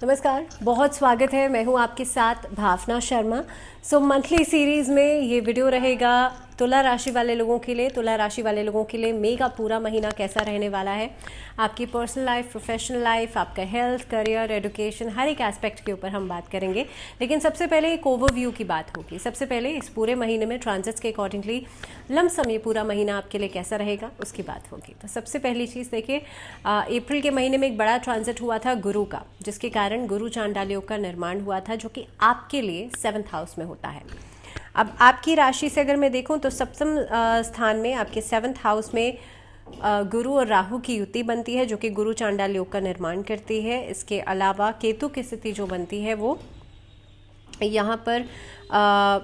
नमस्कार, बहुत स्वागत है। मैं हूं आपके साथ भावना शर्मा। मंथली सीरीज में ये वीडियो रहेगा तुला राशि वाले लोगों के लिए। तुला राशि वाले लोगों के लिए मई का पूरा महीना कैसा रहने वाला है, आपकी पर्सनल लाइफ, प्रोफेशनल लाइफ, आपका हेल्थ, करियर, एजुकेशन, हर एक एस्पेक्ट के ऊपर हम बात करेंगे। लेकिन सबसे पहले एक ओवरव्यू की बात होगी। सबसे पहले इस पूरे महीने में ट्रांजिट्स के अकॉर्डिंगली लमसम ये पूरा महीना आपके लिए कैसा रहेगा उसकी बात होगी। तो सबसे पहली चीज़ देखिए, अप्रैल के महीने में एक बड़ा ट्रांजिट हुआ था गुरु का, जिसके कारण गुरु चांडाल योग का निर्माण हुआ था, जो कि आपके लिए 7th हाउस में होता है। अब आपकी राशि से अगर मैं देखूं तो सप्तम स्थान में आपके 7th हाउस में गुरु और राहु की युति बनती है, जो कि गुरु चांडाल योग का निर्माण करती है। इसके अलावा केतु की स्थिति जो बनती है वो यहाँ पर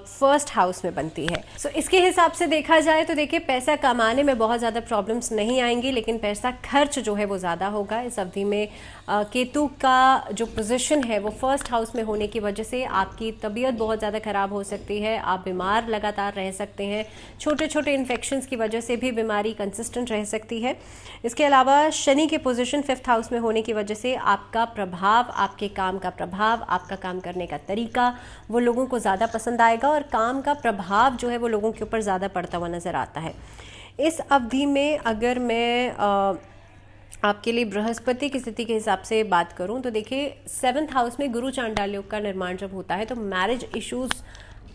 1st हाउस में बनती है। इसके हिसाब से देखा जाए तो देखिए, पैसा कमाने में बहुत ज़्यादा प्रॉब्लम्स नहीं आएंगी, लेकिन पैसा खर्च जो है वो ज़्यादा होगा इस अवधि में। केतु का जो पोजीशन है वो 1st हाउस में होने की वजह से आपकी तबीयत बहुत ज़्यादा ख़राब हो सकती है। आप बीमार लगातार रह सकते हैं। छोटे छोटे इन्फेक्शंस की वजह से भी बीमारी कंसिस्टेंट रह सकती है। इसके अलावा शनि के पोजीशन 5th हाउस में होने की वजह से आपका प्रभाव, आपके काम का प्रभाव, आपका काम करने का तरीका वो लोगों को ज़्यादा पसंद आएगा और काम का प्रभाव जो है वो लोगों के ऊपर ज़्यादा पड़ता हुआ नज़र आता है। इस अवधि में अगर मैं आपके लिए बृहस्पति की स्थिति के हिसाब से बात करूं तो देखिए, 7th हाउस में गुरु चांडाल योग का निर्माण जब होता है तो मैरिज इश्यूज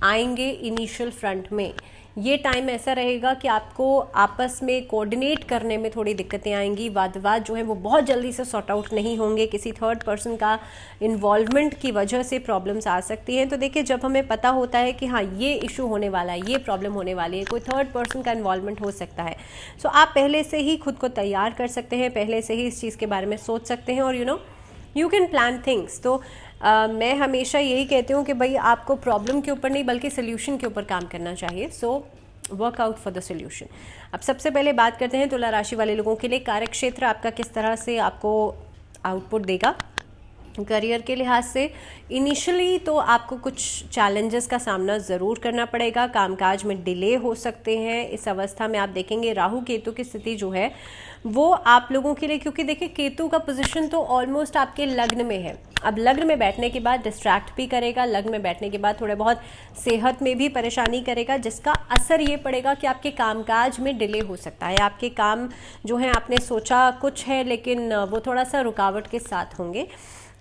आएंगे इनिशियल फ्रंट में। ये टाइम ऐसा रहेगा कि आपको आपस में कोऑर्डिनेट करने में थोड़ी दिक्कतें आएंगी। वाद विवाद जो है वो बहुत जल्दी से सॉर्ट आउट नहीं होंगे। किसी थर्ड पर्सन का इन्वॉल्वमेंट की वजह से प्रॉब्लम्स आ सकती हैं। तो देखिए, जब हमें पता होता है कि हाँ ये इशू होने वाला है, ये प्रॉब्लम होने वाली है, कोई थर्ड पर्सन का इन्वॉल्वमेंट हो सकता है, सो आप पहले से ही खुद को तैयार कर सकते हैं, पहले से ही इस चीज़ के बारे में सोच सकते हैं और यू कैन प्लान थिंग्स। तो मैं हमेशा यही कहती हूँ कि भाई आपको प्रॉब्लम के ऊपर नहीं बल्कि सोल्यूशन के ऊपर काम करना चाहिए। So work out for the solution. अब सबसे पहले बात करते हैं तुला राशि वाले लोगों के लिए कार्य क्षेत्र आपका किस तरह से आपको आउटपुट देगा। करियर के लिहाज से इनिशियली तो आपको कुछ चैलेंजेस का सामना ज़रूर करना पड़ेगा। कामकाज में डिले हो सकते हैं। इस अवस्था में आप देखेंगे राहु केतु की स्थिति जो है वो आप लोगों के लिए, क्योंकि देखिए केतु का पोजीशन तो ऑलमोस्ट आपके लग्न में है। अब लग्न में बैठने के बाद डिस्ट्रैक्ट भी करेगा, लग्न में बैठने के बाद थोड़े बहुत सेहत में भी परेशानी करेगा, जिसका असर ये पड़ेगा कि आपके कामकाज में डिले हो सकता है। आपके काम जो है आपने सोचा कुछ है लेकिन वो थोड़ा सा रुकावट के साथ होंगे।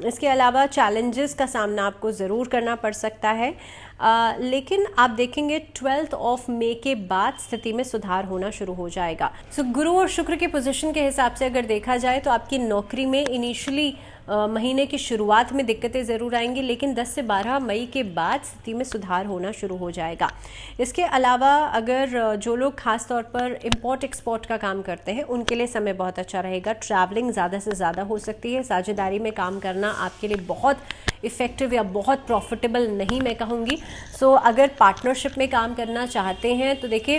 इसके अलावा चैलेंजेस का सामना आपको ज़रूर करना पड़ सकता है, लेकिन आप देखेंगे 12th ऑफ मई के बाद स्थिति में सुधार होना शुरू हो जाएगा। गुरु और शुक्र के पोजीशन के हिसाब से अगर देखा जाए तो आपकी नौकरी में इनिशियली महीने की शुरुआत में दिक्कतें ज़रूर आएंगी, लेकिन 10 से 12 मई के बाद स्थिति में सुधार होना शुरू हो जाएगा। इसके अलावा अगर जो लोग खास तौर पर इम्पोर्ट एक्सपोर्ट का काम करते हैं उनके लिए समय बहुत अच्छा रहेगा। ट्रैवलिंग ज़्यादा से ज़्यादा हो सकती है। साझेदारी में काम करना आपके लिए बहुत इफ़ेक्टिव या बहुत प्रॉफिटेबल नहीं मैं कहूँगी। अगर पार्टनरशिप में काम करना चाहते हैं तो देखिए,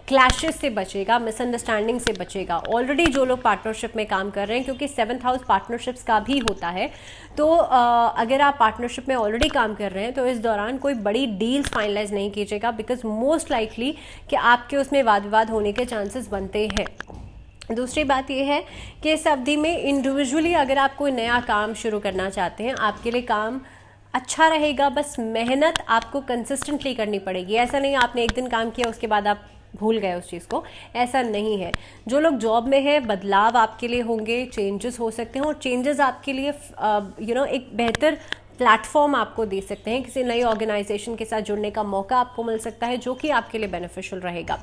क्लैशेस से बचेगा, मिसअंडरस्टैंडिंग से बचेगा। ऑलरेडी जो लोग पार्टनरशिप में काम कर रहे हैं, क्योंकि 7th हाउस पार्टनरशिप्स का भी होता है, तो अगर आप पार्टनरशिप में ऑलरेडी काम कर रहे हैं तो इस दौरान कोई बड़ी डील्स फाइनलाइज नहीं कीजिएगा, बिकॉज मोस्ट लाइकली कि आपके उसमें वाद विवाद होने के चांसेस बनते हैं। दूसरी बात यह है कि इस अवधि में इंडिविजुअली अगर आप कोई नया काम शुरू करना चाहते हैं, आपके लिए काम अच्छा रहेगा। बस मेहनत आपको कंसिस्टेंटली करनी पड़ेगी। ऐसा नहीं आपने एक दिन काम किया उसके बाद आप भूल गए उस चीज़ को, ऐसा नहीं है। जो लोग जॉब में है, बदलाव आपके लिए होंगे, चेंजेस हो सकते हैं और चेंजेस आपके लिए एक बेहतर प्लेटफॉर्म आपको दे सकते हैं। किसी नई ऑर्गेनाइजेशन के साथ जुड़ने का मौका आपको मिल सकता है, जो कि आपके लिए बेनिफिशियल रहेगा।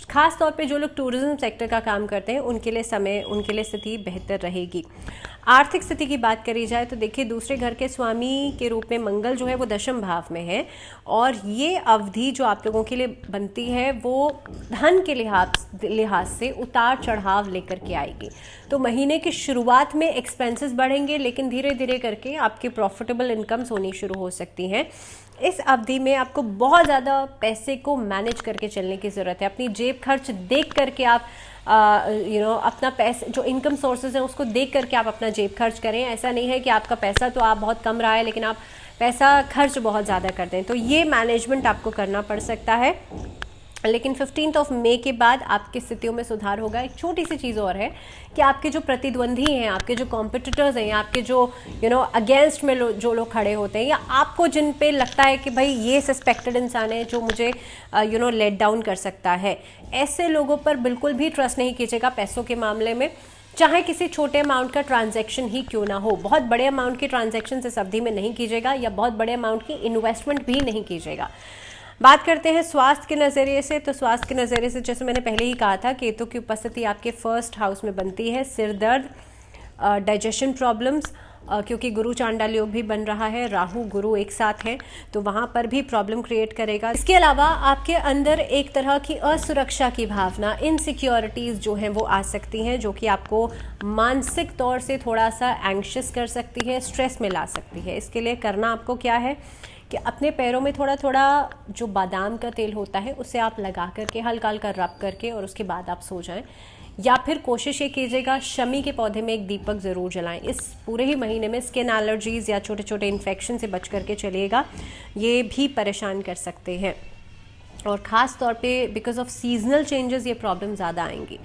खास तौर पे जो लोग टूरिज्म सेक्टर का काम करते हैं उनके लिए स्थिति बेहतर रहेगी। आर्थिक स्थिति की बात करी जाए तो देखिए, दूसरे घर के स्वामी के रूप में मंगल जो है वो 10th भाव में है और ये अवधि जो आप लोगों के लिए बनती है वो धन के लिहाज से उतार चढ़ाव लेकर के आएगी। तो महीने की शुरुआत में एक्सपेंसेस बढ़ेंगे, लेकिन धीरे धीरे करके आपकी प्रॉफिटेबल इनकम्स होनी शुरू हो सकती हैं। इस अवधि में आपको बहुत ज़्यादा पैसे को मैनेज करके चलने की ज़रूरत है। अपनी जेब खर्च देख करके आप अपना पैसे जो इनकम सोर्सेज हैं उसको देख करके आप अपना जेब खर्च करें। ऐसा नहीं है कि आपका पैसा तो आप बहुत कम रहा है लेकिन आप पैसा खर्च बहुत ज़्यादा कर दें, तो ये मैनेजमेंट आपको करना पड़ सकता है। लेकिन 15 मई के बाद आपकी स्थितियों में सुधार होगा। एक छोटी सी चीज़ और है कि आपके जो प्रतिद्वंदी हैं, आपके जो कॉम्पिटिटर्स हैं, या आपके जो अगेंस्ट में जो लोग खड़े होते हैं, या आपको जिन पे लगता है कि भाई ये सस्पेक्टेड इंसान है जो मुझे लेट डाउन कर सकता है, ऐसे लोगों पर बिल्कुल भी ट्रस्ट नहीं कीजिएगा पैसों के मामले में, चाहे किसी छोटे अमाउंट का ट्रांजैक्शन ही क्यों ना हो। बहुत बड़े अमाउंट की ट्रांजैक्शन इस अवधि में नहीं कीजिएगा, या बहुत बड़े अमाउंट की इन्वेस्टमेंट भी नहीं कीजिएगा। बात करते हैं स्वास्थ्य के नज़रिए से, तो स्वास्थ्य के नज़रिए से जैसे मैंने पहले ही कहा था, केतु की उपस्थिति आपके फर्स्ट हाउस में बनती है। सिर दर्द, डाइजेशन प्रॉब्लम्स, क्योंकि गुरु चांडाल योग भी बन रहा है, राहु गुरु एक साथ हैं, तो वहाँ पर भी प्रॉब्लम क्रिएट करेगा। इसके अलावा आपके अंदर एक तरह की असुरक्षा की भावना, इनसिक्योरिटीज़ जो हैं वो आ सकती हैं, जो कि आपको मानसिक तौर से थोड़ा सा एंग्शियस कर सकती है, स्ट्रेस में ला सकती है। इसके लिए करना आपको क्या है कि अपने पैरों में थोड़ा थोड़ा जो बादाम का तेल होता है उसे आप लगा करके हल्का हल्का रब करके और उसके बाद आप सो जाएं, या फिर कोशिश ये कीजिएगा शमी के पौधे में एक दीपक ज़रूर जलाएं। इस पूरे ही महीने में स्किन एलर्जीज़ या छोटे छोटे इन्फेक्शन से बच करके चलिएगा, ये भी परेशान कर सकते हैं, और ख़ास तौर पे बिकॉज ऑफ सीजनल चेंजेस ये प्रॉब्लम ज़्यादा आएंगी।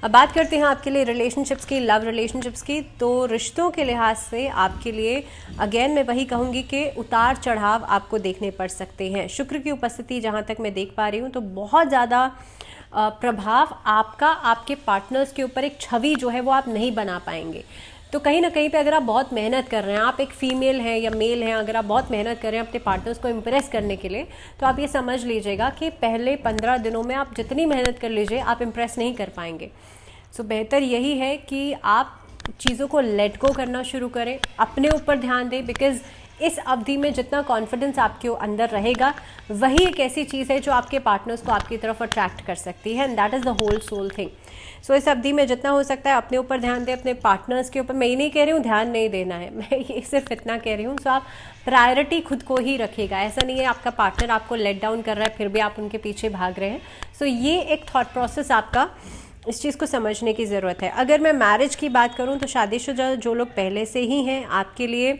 अब बात करते हैं आपके लिए रिलेशनशिप्स की, लव रिलेशनशिप्स की। तो रिश्तों के लिहाज से आपके लिए अगेन मैं वही कहूँगी कि उतार चढ़ाव आपको देखने पड़ सकते हैं। शुक्र की उपस्थिति जहाँ तक मैं देख पा रही हूँ, तो बहुत ज़्यादा प्रभाव आपका आपके पार्टनर्स के ऊपर एक छवि जो है वो आप नहीं बना पाएंगे। तो कहीं ना कहीं पे अगर आप बहुत मेहनत कर रहे हैं, आप एक फीमेल हैं या मेल हैं, अगर आप बहुत मेहनत कर रहे हैं अपने पार्टनर्स को इम्प्रेस करने के लिए, तो आप ये समझ लीजिएगा कि पहले 15 दिनों में आप जितनी मेहनत कर लीजिए आप इम्प्रेस नहीं कर पाएंगे। सो बेहतर यही है कि आप चीज़ों को लेट गो करना शुरू करें, अपने ऊपर ध्यान दें, बिकॉज इस अवधि में जितना कॉन्फिडेंस आपके अंदर रहेगा वही एक ऐसी चीज़ है जो आपके पार्टनर्स को आपकी तरफ अट्रैक्ट कर सकती है, and that is the whole soul thing. So इस अवधि में जितना हो सकता है अपने ऊपर ध्यान दें, अपने पार्टनर्स के ऊपर। मैं ये नहीं कह रही हूँ ध्यान नहीं देना है, मैं ये सिर्फ इतना कह रही हूँ। सो आप प्रायोरिटी खुद को ही रखिएगा। ऐसा नहीं है आपका पार्टनर आपको लेट डाउन कर रहा है फिर भी आप उनके पीछे भाग रहे हैं। सो ये एक थॉट प्रोसेस आपका, इस चीज़ को समझने की ज़रूरत है। अगर मैं मैरिज की बात करूं तो शादीशुदा जो लोग पहले से ही हैं, आपके लिए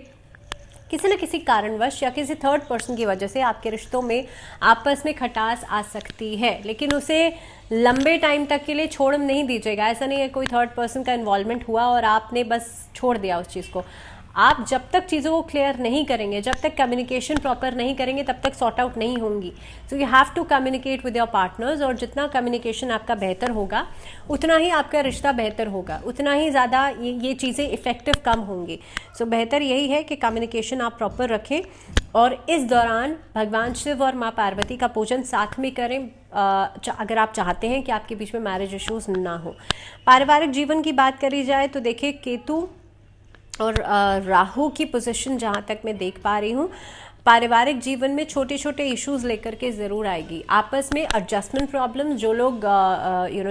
किसी न किसी कारणवश या किसी थर्ड पर्सन की वजह से आपके रिश्तों में आपस में खटास आ सकती है, लेकिन उसे लंबे टाइम तक के लिए छोड़ नहीं दीजिएगा। ऐसा नहीं है कोई थर्ड पर्सन का इन्वॉल्वमेंट हुआ और आपने बस छोड़ दिया उस चीज़ को। आप जब तक चीज़ों को क्लियर नहीं करेंगे, जब तक कम्युनिकेशन प्रॉपर नहीं करेंगे, तब तक सॉर्ट आउट नहीं होंगी। So you have to communicate with your partners, और जितना कम्युनिकेशन आपका बेहतर होगा उतना ही आपका रिश्ता बेहतर होगा, उतना ही ज़्यादा ये चीज़ें इफ़ेक्टिव कम होंगी। सो बेहतर यही है कि कम्युनिकेशन आप प्रॉपर रखें, और इस दौरान भगवान शिव और माँ पार्वती का पूजन साथ में करें, अगर आप चाहते हैं कि आपके बीच में मैरिज इश्यूज़ ना हो। पारिवारिक जीवन की बात करी जाए तो देखिए, केतु और राहु की पोजीशन जहाँ तक मैं देख पा रही हूँ, पारिवारिक जीवन में छोटे छोटे इश्यूज लेकर के ज़रूर आएगी। आपस में एडजस्टमेंट प्रॉब्लम्स, जो लोग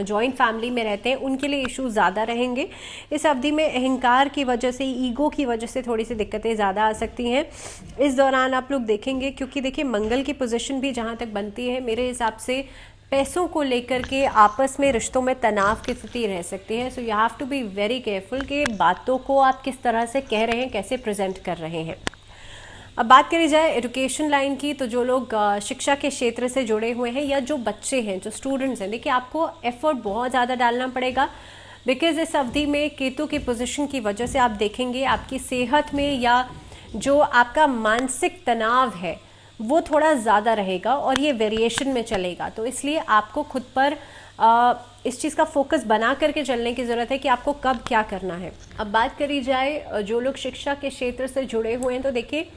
जॉइंट फैमिली में रहते हैं उनके लिए इश्यूज ज़्यादा रहेंगे। इस अवधि में अहंकार की वजह से, ईगो की वजह से थोड़ी सी दिक्कतें ज़्यादा आ सकती हैं इस दौरान आप लोग देखेंगे, क्योंकि देखिए मंगल की पोजीशन भी जहाँ तक बनती है, मेरे हिसाब से पैसों को लेकर के आपस में रिश्तों में तनाव की स्थिति रह सकती है। So you have to be very careful कि बातों को आप किस तरह से कह रहे हैं, कैसे प्रेजेंट कर रहे हैं। अब बात करी जाए एजुकेशन लाइन की, तो जो लोग शिक्षा के क्षेत्र से जुड़े हुए हैं या जो बच्चे हैं, जो स्टूडेंट्स हैं, देखिए आपको एफर्ट बहुत ज़्यादा डालना पड़ेगा, बिकॉज इस अवधि में केतु की पोजीशन की वजह से आप देखेंगे आपकी सेहत में या जो आपका मानसिक तनाव है वो थोड़ा ज़्यादा रहेगा और ये वेरिएशन में चलेगा। तो इसलिए आपको खुद पर इस चीज़ का फोकस बना करके चलने की ज़रूरत है कि आपको कब क्या करना है। अब बात करी जाए जो लोग शिक्षा के क्षेत्र से जुड़े हुए हैं, तो देखिए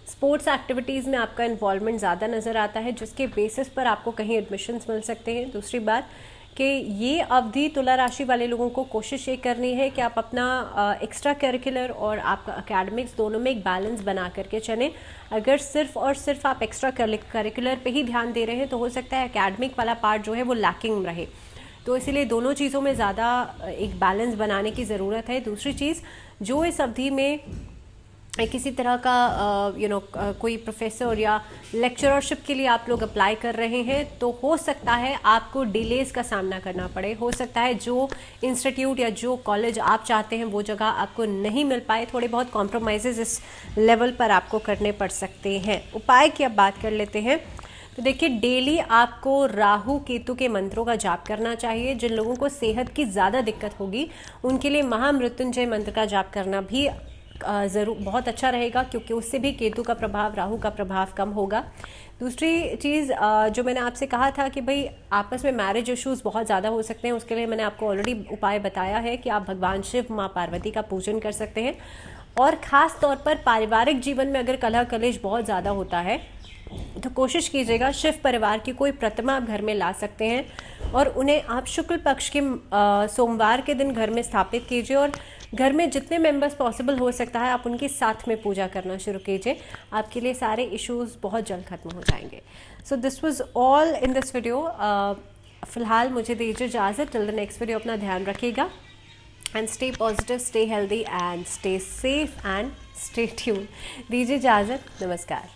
स्पोर्ट्स एक्टिविटीज़ में आपका इन्वॉल्वमेंट ज़्यादा नज़र आता है, जिसके बेसिस पर आपको कहीं एडमिशन्स मिल सकते हैं। दूसरी बात कि ये अवधि तुला राशि वाले लोगों को कोशिश ये करनी है कि आप अपना एक्स्ट्रा करिकुलर और आपका एकेडमिक्स दोनों में एक बैलेंस बना करके चलें। अगर सिर्फ और सिर्फ आप एक्स्ट्रा करिकुलर पे ही ध्यान दे रहे हैं तो हो सकता है एकेडमिक वाला पार्ट जो है वो लैकिंग रहे, तो इसीलिए दोनों चीज़ों में ज़्यादा एक बैलेंस बनाने की ज़रूरत है। दूसरी चीज़, जो इस अवधि में किसी तरह का कोई प्रोफेसर या लेक्चररशिप के लिए आप लोग अप्लाई कर रहे हैं, तो हो सकता है आपको डिलेज का सामना करना पड़े। हो सकता है जो इंस्टीट्यूट या जो कॉलेज आप चाहते हैं वो जगह आपको नहीं मिल पाए, थोड़े बहुत कॉम्प्रोमाइज़ेस इस लेवल पर आपको करने पड़ सकते हैं। उपाय की अब बात कर लेते हैं। तो देखिए, डेली आपको राहु केतु के मंत्रों का जाप करना चाहिए। जिन लोगों को सेहत की ज़्यादा दिक्कत होगी उनके लिए महामृत्युंजय मंत्र का जाप करना भी ज़रूर बहुत अच्छा रहेगा, क्योंकि उससे भी केतु का प्रभाव, राहु का प्रभाव कम होगा। दूसरी चीज़ जो मैंने आपसे कहा था कि भाई आपस में मैरिज इश्यूज़ बहुत ज़्यादा हो सकते हैं, उसके लिए मैंने आपको ऑलरेडी उपाय बताया है कि आप भगवान शिव, माँ पार्वती का पूजन कर सकते हैं। और ख़ास तौर पर पारिवारिक जीवन में अगर कलह कलेश बहुत ज़्यादा होता है तो कोशिश कीजिएगा शिव परिवार की कोई प्रतिमा आप घर में ला सकते हैं और उन्हें आप शुक्ल पक्ष के सोमवार के दिन घर में स्थापित कीजिए, और घर में जितने मेंबर्स पॉसिबल हो सकता है आप उनके साथ में पूजा करना शुरू कीजिए। आपके लिए सारे इश्यूज बहुत जल्द खत्म हो जाएंगे। So this was all in this video. फिलहाल मुझे दीजिए इजाज़त। टिल द नेक्स्ट वीडियो अपना ध्यान रखिएगा and stay positive, stay healthy and stay safe and stay tune. दीजिए इजाज़त। नमस्कार।